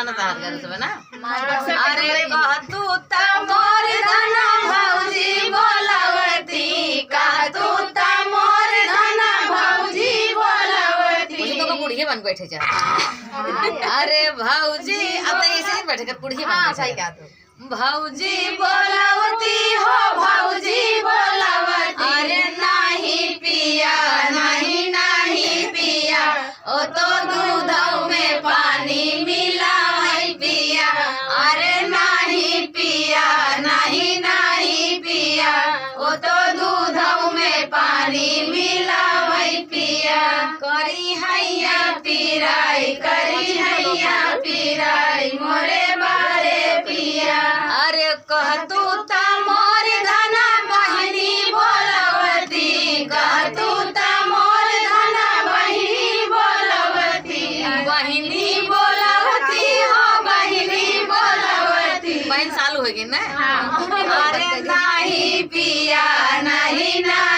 जाना था घर से ना। अरे कह तू ता मोर धना भौजी बोलावती, कह तू ता मोर धना भौजी बोलावती। तो बुढ़िया बन बैठे जा। अरे भौजी अब तो ऐसे नहीं बैठे कर बुढ़िया बन सही कहा तू। भौजी बोलावती हो भौजी बोलावती, अरे नहीं पिया नहीं नहीं पिया, ओ तो दूध में पानी मिला है पिया, अरे नहीं पिया नहीं नहीं पिया, ओ तो दूध में पानी मिला है पिया। करी हैया पिराई करी हैया पिराई मोरे बारे पिया। अरे कह तू ता मोर धना बहिनी बोलवती, कह तू ता मोर धना बहिनी बोलवती, बहिनी बोलवती हो बहिनी बोलवती। बहन साल हो गई ना। अरे नहीं पिया नहीं नहीं